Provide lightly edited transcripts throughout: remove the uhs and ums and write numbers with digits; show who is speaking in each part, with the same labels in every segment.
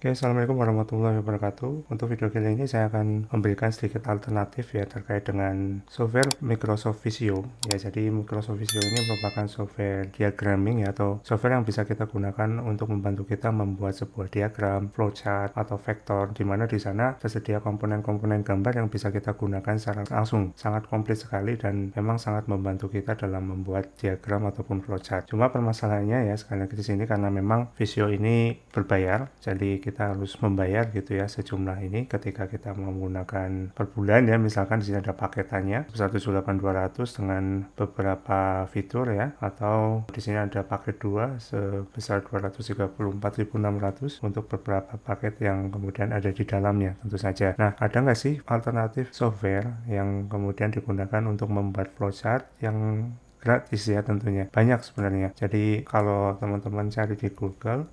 Speaker 1: Oke, Assalamualaikum warahmatullahi wabarakatuh. Untuk video kali ini saya akan memberikan sedikit alternatif ya terkait dengan software Microsoft Visio. Ya, jadi Microsoft Visio ini merupakan software diagramming ya, atau software yang bisa kita gunakan untuk membantu kita membuat sebuah diagram, flowchart, atau vektor, di mana di sana tersedia komponen-komponen gambar yang bisa kita gunakan secara langsung. Sangat komplit sekali dan memang sangat membantu kita dalam membuat diagram ataupun flowchart. Cuma permasalahannya ya sekali lagi di sini karena memang Visio ini berbayar, jadi kita harus membayar gitu ya sejumlah ini ketika kita menggunakan per bulan ya. Misalkan di sini ada paketannya 178.200 dengan beberapa fitur ya, atau di sini ada paket 2 sebesar 234.600 untuk beberapa paket yang kemudian ada di dalamnya tentu saja. Nah, ada nggak sih alternatif software yang kemudian digunakan untuk membuat flowchart yang gratis ya? Tentunya banyak sebenarnya. Jadi kalau teman-teman cari di Google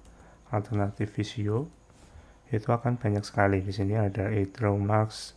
Speaker 1: alternatif Visio itu akan banyak sekali. Di sini ada Max,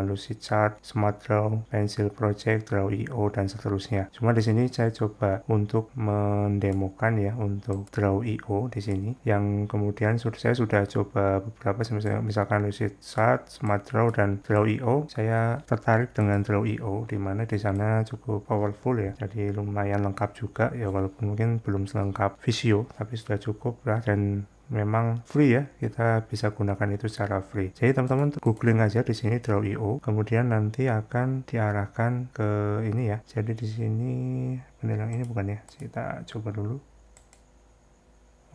Speaker 1: Lucidchart, Smart Draw, Pencil Project, Draw.io dan seterusnya. Cuma di sini saya coba untuk mendemokan ya untuk Draw.io di sini, yang kemudian saya sudah coba beberapa misalkan Lucidchart, Smart Draw dan Draw.io. Saya tertarik dengan Draw.io di mana di sana cukup powerful ya. Jadi lumayan lengkap juga ya, walaupun mungkin belum selengkap Visio tapi sudah cukup lah, dan memang free ya, kita bisa gunakan itu secara free. Jadi teman-teman googling aja di sini Draw.io, kemudian nanti akan diarahkan ke ini ya. Jadi di sini benar yang ini bukan ya? Kita coba dulu.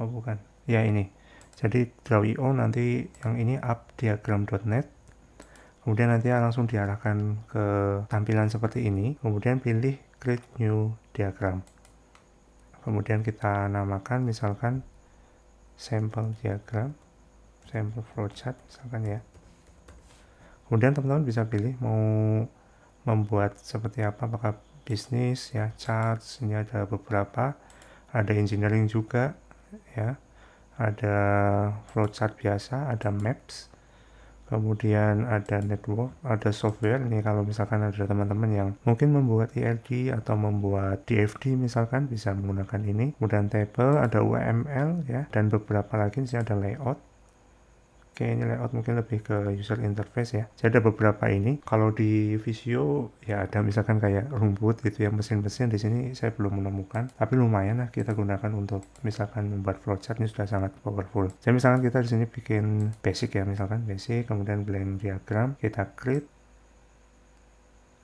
Speaker 1: Oh bukan. Ya ini. Jadi Draw.io nanti yang ini appdiagram.net. Kemudian nanti langsung diarahkan ke tampilan seperti ini. Kemudian pilih create new diagram. Kemudian kita namakan misalkan sampel diagram, sampel flowchart misalkan ya. Kemudian teman-teman bisa pilih mau membuat seperti apa, apakah bisnis ya, charts, ini ada beberapa, ada engineering juga ya, ada flowchart biasa, ada maps, kemudian ada network, ada software. Ini kalau misalkan ada teman-teman yang mungkin membuat ELD atau membuat DFD misalkan, bisa menggunakan ini. Kemudian table, ada UML ya, dan beberapa lagi. Di sini ada layout. Oke, ini layout mungkin lebih ke user interface ya. Jadi ada beberapa ini. Kalau di Visio ya ada misalkan kayak rumput gitu ya, mesin-mesin. Di sini saya belum menemukan, tapi lumayan lah kita gunakan untuk misalkan membuat flowchart. Ini sudah sangat powerful. Jadi misalkan kita di sini bikin basic ya, misalkan basic, kemudian blank diagram, kita create.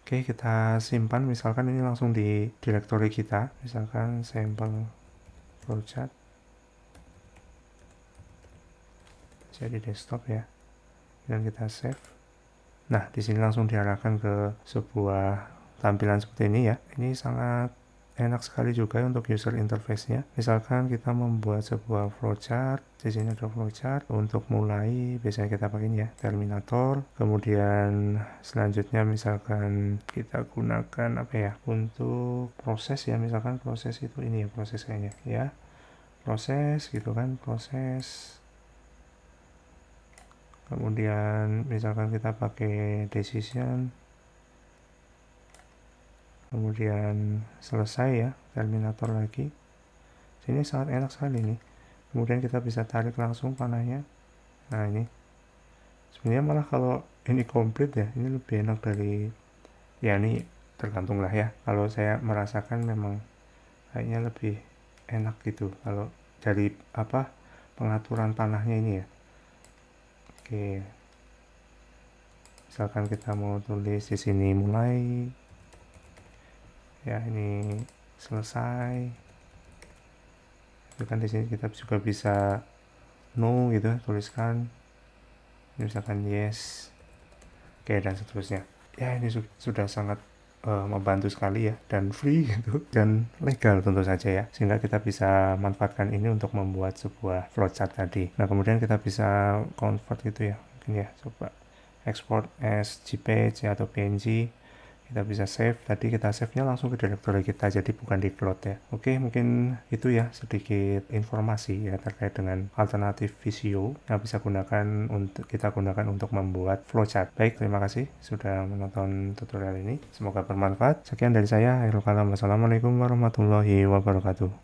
Speaker 1: Oke, kita simpan misalkan ini langsung di directory kita, misalkan sample flowchart. Jadi desktop ya, dan kita save. Nah, di sini langsung diarahkan ke sebuah tampilan seperti ini ya. Ini sangat enak sekali juga untuk user interface-nya. Misalkan kita membuat sebuah flowchart, di sini ada flowchart. Untuk mulai biasanya kita pakai ini ya, Terminator. Kemudian selanjutnya misalkan kita gunakan apa ya, untuk proses ya, misalkan proses itu ini ya, proses kayaknya ya. Proses gitu kan, proses. Kemudian misalkan kita pakai decision, kemudian selesai ya, Terminator lagi. Sini sangat enak sekali nih. Kemudian kita bisa tarik langsung panahnya. Nah ini sebenarnya malah kalau ini komplit ya, ini lebih enak dari ya, ini tergantung lah ya. Kalau saya merasakan memang kayaknya lebih enak gitu kalau dari apa, pengaturan panahnya ini ya. Oke, misalkan kita mau tulis di sini mulai ya, ini selesai. Itu kan di sini kita juga bisa no gitu, tuliskan misalkan yes, oke, dan seterusnya. Ya ini sudah sangat membantu sekali ya, dan free gitu, dan legal tentu saja ya, sehingga kita bisa manfaatkan ini untuk membuat sebuah flowchart tadi. Nah kemudian kita bisa convert gitu ya, mungkin ya, coba export as JPG atau PNG. Kita bisa save, tadi kita save-nya langsung ke directory kita, jadi bukan di cloud ya. Oke, mungkin itu ya sedikit informasi ya terkait dengan alternatif Visio yang bisa kita gunakan untuk membuat flowchart. Baik, terima kasih sudah menonton tutorial ini, semoga bermanfaat. Sekian dari saya, Akhirul Kalam. Wassalamualaikum warahmatullahi wabarakatuh.